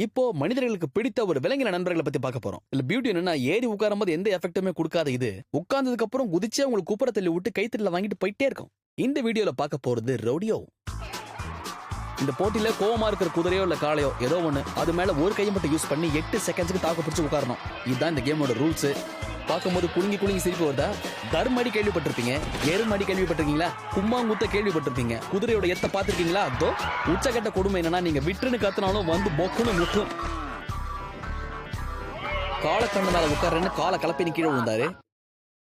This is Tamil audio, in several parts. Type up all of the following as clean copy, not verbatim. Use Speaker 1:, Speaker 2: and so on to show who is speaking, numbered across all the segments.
Speaker 1: இப்போ மனிதர்களுக்கு பிடித்த ஒரு விலங்கின நண்பர்களை பத்தி பார்க்க போறோம். இல்ல பியூட்டி என்னன்னா ஏறி உட்காரும் போது எந்த எஃபெக்ட்டுமே கொடுக்காத இது உட்கார்ந்ததுக்கு அப்புறம் குதிச்சே உங்களுக்கு கூப்பர தள்ளி விட்டு கைத்தட்டல வாங்கிட்டு போயிட்டே இருக்கும். இந்த வீடியோல பார்க்க போறது ரோடியோ. இந்த போட்டியில கோவமா இருக்கிற குதிரையோ இல்ல காளையோ ஏதோ ஒண்ணு அது மேல ஒரு கையை மட்டும் யூஸ் பண்ணி 8 செகண்ட்ஸ்க்கு தாக்கு பிடிச்சு உட்காரணும். இதுதான் இந்த கேமோட ரூல்ஸ். பார்க்கும்போது குலுங்கி குலுங்கி சிரிப்பு வருதா? தர்மடி கேள்விப்பட்டிருப்பீங்க, எருமடி கேள்விப்பட்டிருக்கீங்களா, கும்மாங்குத்த கேள்விப்பட்டிருப்பீங்க, குதிரையோட எத்த பாத்திருக்கீங்களா? அதோ உச்சக்கட்ட கொடுமை என்னன்னா நீங்க விட்டுன்னு கத்துனாலும் வந்து பொக்குன்னு முட்டும். காலை கண்ணனால உட்காரன்னு காலை கலப்பினி கீழே விழுந்தாரு.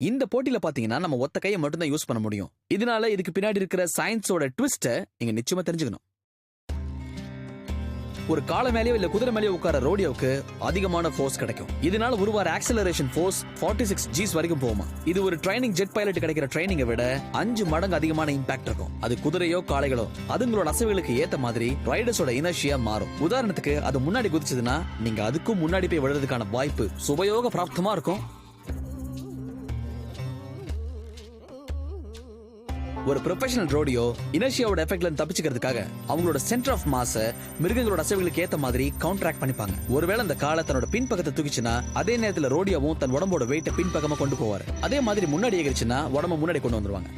Speaker 1: இந்த போட்டியில பாத்தீங்கன்னா நம்ம ஒத்த கையை மட்டும் தான் யூஸ் பண்ண முடியும். இதனால இதுக்கு பின்னாடி இருக்கிற சயின்ஸோட ட்விஸ்ட நீங்க நிச்சயமா தெரிஞ்சுக்கணும். ஒரு காலை மேலேயோ இல்ல குதிரை மேலேயோ உட்கார ரோடியோவுக்கு அதிகமான ஃபோர்ஸ் கிடைக்கும். இதனால உருவார ஆக்சலரேஷன் ஃபோர்ஸ் 46 Gs வரைக்கும் போகுமா. இது ஒரு ட்ரைனிங் ஜெட் பைலட் கிடைக்கிற ட்ரைனிங்கை விட 5 மடங்கு அதிகமான இம்பாக்ட் இருக்கும். அது குதிரையோ காளைகளோ அதுங்களோட அசைவுகளுக்கு ஏத்த மாதிரி ரைடர்ஸோட இனர்ஷியா மாறும். உதாரணத்துக்கு அது முன்னாடி குதிச்சதுன்னா நீங்க அதுக்கும் முன்னாடி போய் விழுறதுக்கான வாய்ப்பு சுபயோக பிராப்தமா இருக்கும். ஒரு ப்ரொஃபஷனல் ரோடியோ இனர்ஷியாவோட எஃபெக்ட்ல தப்பிச்சுக்கிறதுக்காக அவங்களோட சென்டர் ஆஃப் மாஸ மிருகங்களோட அசைவுகளுக்கு ஏத்த மாதிரி கவுண்டராக்ட் பண்ணிப்பாங்க. ஒருவேளை அந்த காலை தன்னோட பின்பக்கத்தை தூக்கிச்சுன்னா அதே நேரத்துல ரோடியோவும் தன் உடம்போட வெயிட்ட பின்பக்கமா கொண்டு போவாரு. அதே மாதிரி முன்னாடி எகிரிச்சுன்னா உடம்ப முன்னாடி கொண்டு வந்துருவாங்க.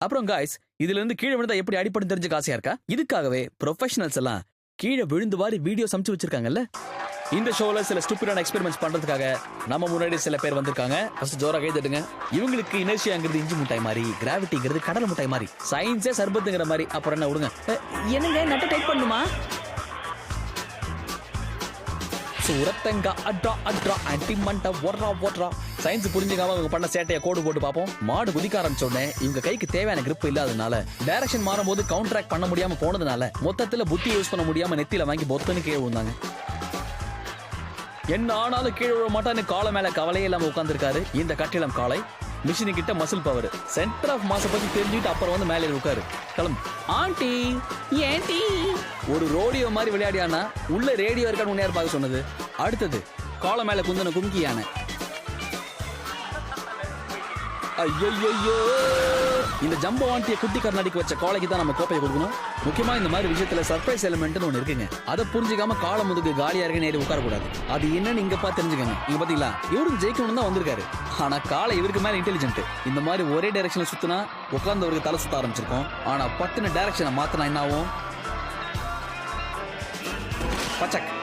Speaker 1: அப்புறம் காய்ஸ், இதுல இருந்து கீழே விழுந்தா எப்படி அடிப்படும் தெரிஞ்ச ஆசையா இருக்கா? இதுக்காகவே ப்ரொஃபஷனல்ஸ் எல்லாம் கீழே விழுந்து வாரி வீடியோ சமைச்சு வச்சிருக்காங்கல்ல. இந்த ஷோல சில ஸ்டூபிடான எக்ஸ்பெரிமெண்ட்ஸ் பண்றதுக்காக நம்ம முன்னாடி சில பேர் வந்திருக்காங்க. ஃபர்ஸ்ட் ஜோரா கை தட்டுங்க. இவங்களுக்கு இனர்ஷியாங்கிறது இஞ்சி முட்டாய் மாதிரி, கிராவிட்டிங்கிறது கடலை முட்டாய் மாதிரி, சயின்ஸே சர்பத்துங்கிற மாதிரி. அப்புறம் என்ன விடுங்க. என்னங்க நட்ட டைட் பண்ணுமா? சுரத்தங்க அட்ரா அட்ரா ஆன்டி மண்ட ஒர்ரா ஒர்ரா. சயின்ஸ் புரிஞ்சுக்காம அவங்க பண்ண சேட்டையை கோடு போட்டு பார்ப்போம். மாடு குதிக்க ஆரம்பிச்சோடனே இவங்க கைக்கு தேவையான கிரிப் இல்லாதனால டைரக்ஷன் மாறும்போது கவுண்டராக்ட் பண்ண முடியாம போனதுனால மொத்தத்துல புத்தி யூஸ் பண்ண முடியாம நெத்தியில வாங்கி பொத்தன்னு கீழே விழுந்தாங்க. என்ன ஆனாலும் கீழே விழ மாட்டான்னு காலை மேல கவலையே இல்லாம உட்கார்ந்துருக்காரு இந்த கட்டிடம் காளை. மிஷினு கிட்ட மசில் பவர், சென்டர் ஆஃப் மாஸ பத்தி தெரிஞ்சுட்டு அப்புறம் வந்து மேலே உட்காரு. கிளம்பு ஆண்டி ஏண்டி. ஒரு ரோடியோ மாதிரி விளையாடியானா உள்ள ரேடியோ இருக்கான்னு உன்னையார் பார்க்க சொன்னது. அடுத்தது காலை மேல குந்தன கும்கி யானை. ஐயோ, இந்த ஜம்போ ஆண்டிய குட்டி கர்நாடிக்கு வச்ச காளைக்கு தான் நம்ம கோப்பையை கொடுக்கணும். முக்கியமா இந்த மாதிரி விஷயத்துல சர்ப்ரைஸ் எலிமெண்ட் ஒன்னு இருக்குங்க. அதை புரிஞ்சுக்காம காலை முதுகு காலியா இருக்க நேரம் உட்கார கூடாது. அது என்னன்னு இங்க பார்த்து தெரிஞ்சுக்கங்க. இங்க பாத்தீங்களா, இவரும் ஜெயிக்கணும் தான் வந்திருக்காரு. ஆனா காலை இவருக்கு மேல இன்டெலிஜென்ட். இந்த மாதிரி ஒரே டைரக்ஷன்ல சுத்தினா உட்கார்ந்தவருக்கு தலை சுத்த ஆரம்பிச்சிருக்கும். ஆனா பட்டுன டைரக்ஷனை மாத்தினா என்ன ஆகும்? பச்சக்